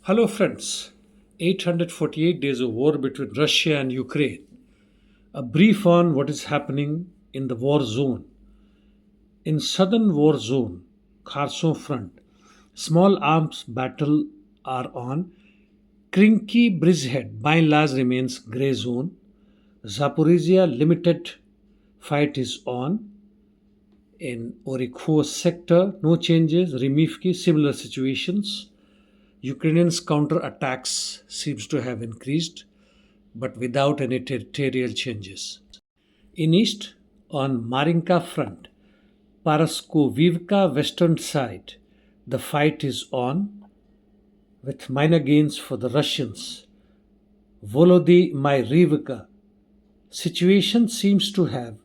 Hello, friends. 848 days of war between Russia and Ukraine. A brief on what is happening in the war zone. In southern war zone, Kherson front, small arms battle are on. Krinky Bridgehead by and large remains grey zone. Zaporizhia limited fight is on. In Orikho sector, no changes. Rimivki, similar situations. Ukrainians' counter-attacks seems to have increased, but without any territorial changes. In east, on Marinka front, Paraskovivka western side, the fight is on, with minor gains for the Russians. Volodymyrivka situation seems to have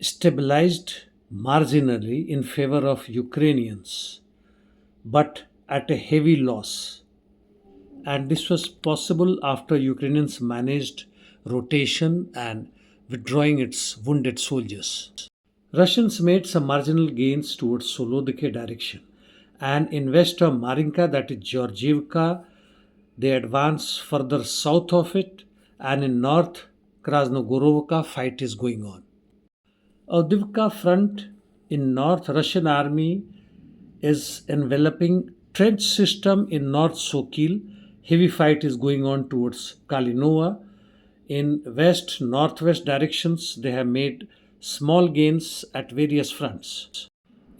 stabilized marginally in favor of Ukrainians, but at a heavy loss. And this was possible after Ukrainians managed rotation and withdrawing its wounded soldiers. Russians made some marginal gains towards Solodike direction, and in west of Marinka, that is Georgievka, they advance further south of it, and in north Krasnogorovka fight is going on. Avdiivka front in north, Russian army is enveloping trench system in North Sokil. Heavy fight is going on towards Kalinova. In west northwest directions, they have made small gains at various fronts.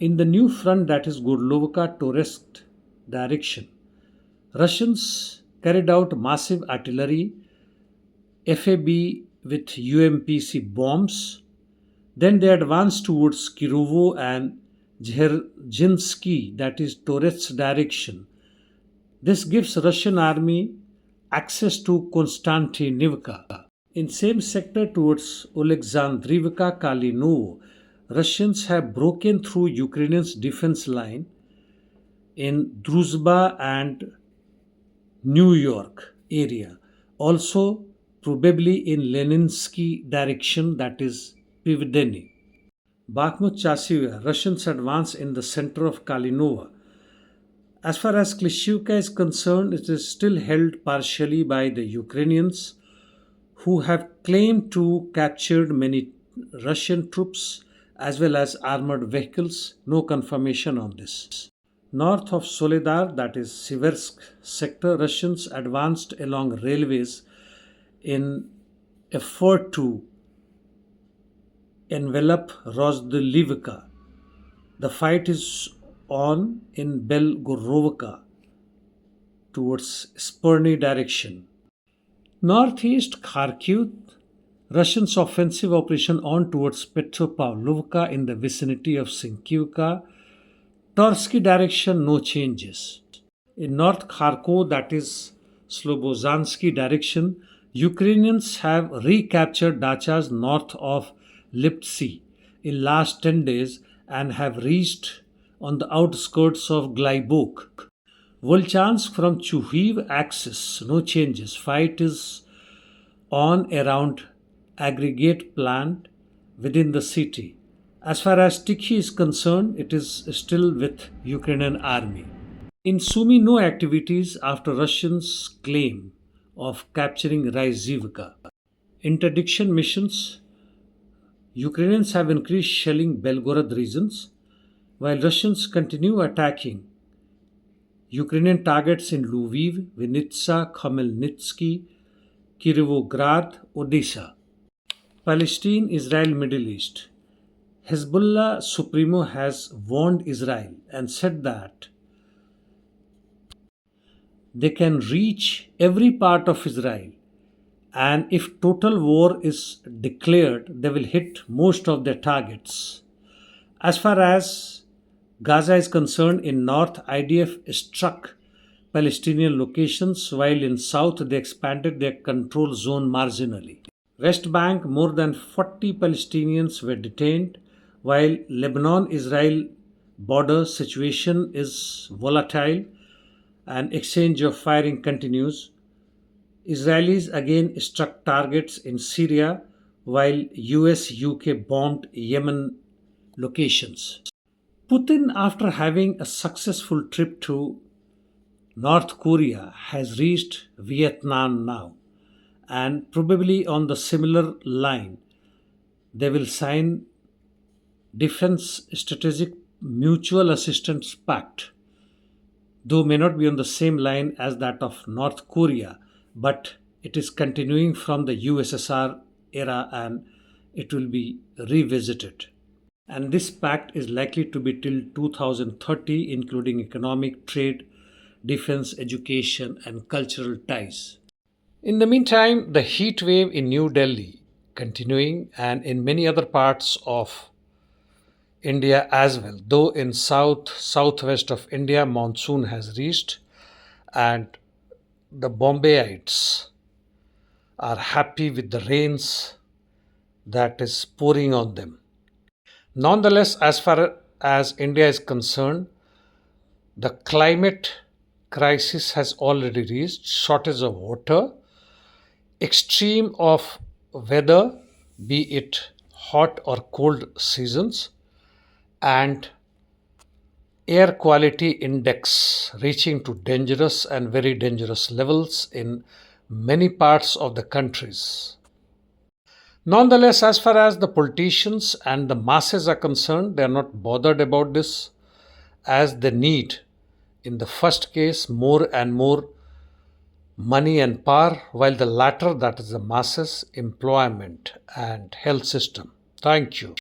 In the new front, that is Gorlovka Toresk direction, Russians carried out massive artillery, FAB with UMPC bombs. Then they advanced towards Kirovo and Dzerzhinsky, that is Toretsk direction. This gives Russian army access to Konstantinivka. In same sector towards Alexandrivka Kalinovo, Russians have broken through Ukrainians' defense line in Druzhba and New York area. Also, probably in Leninsky direction, that is Pivdeni. Bakhmut Chasiv, Russians advance in the center of Kalinova. As far as Klishchiivka is concerned, it is still held partially by the Ukrainians, who have claimed to captured many Russian troops as well as armored vehicles. No confirmation on this. North of Soledar, that is Seversk sector, Russians advanced along railways in effort to envelop Rozdilivka. The fight is on in Belgorovka towards Sperny direction. Northeast Kharkiv, Russians' offensive operation on towards Petropavlovka in the vicinity of Sinkivka. Torsky direction, no changes. In North Kharkov, that is Slobozansky direction, Ukrainians have recaptured dachas north of Liptsy in last 10 days and have reached on the outskirts of Glaibok. Volchansk from Chuhiv axis, no changes. Fight is on around aggregate plant within the city. As far as Tikhi is concerned, it is still with Ukrainian army. In Sumy, no activities after Russians' claim of capturing Ryzivka. Interdiction missions. Ukrainians have increased shelling Belgorod regions, while Russians continue attacking Ukrainian targets in Lviv, Vinnytsia, Khmelnytsky, Kirovograd, Odessa. Palestine Israel Middle East. Hezbollah Supremo has warned Israel and said that they can reach every part of Israel, and if total war is declared, they will hit most of their targets. As far as Gaza is concerned, in north, IDF struck Palestinian locations, while in south, they expanded their control zone marginally. West Bank, more than 40 Palestinians were detained, while Lebanon-Israel border situation is volatile and exchange of firing continues. Israelis again struck targets in Syria, while US UK bombed Yemen locations. Putin, after having a successful trip to North Korea has reached Vietnam now, and probably on the similar line, they will sign Defense Strategic Mutual Assistance Pact, though may not be on the same line as that of North Korea, but it is continuing from the USSR era and it will be revisited. And this pact is likely to be till 2030, including economic, trade, defense, education, and cultural ties. In the meantime, the heat wave in New Delhi continuing and in many other parts of India as well. Though in southwest of India monsoon has reached and the Bombayites are happy with the rains that is pouring on them. Nonetheless, as far as India is concerned, the climate crisis has already reached shortage of water, extreme of weather, be it hot or cold seasons, and air quality index reaching to dangerous and very dangerous levels in many parts of the countries. Nonetheless, as far as the politicians and the masses are concerned, they are not bothered about this as they need, in the first case, more and more money and power, while the latter, that is the masses, employment and health system. Thank you.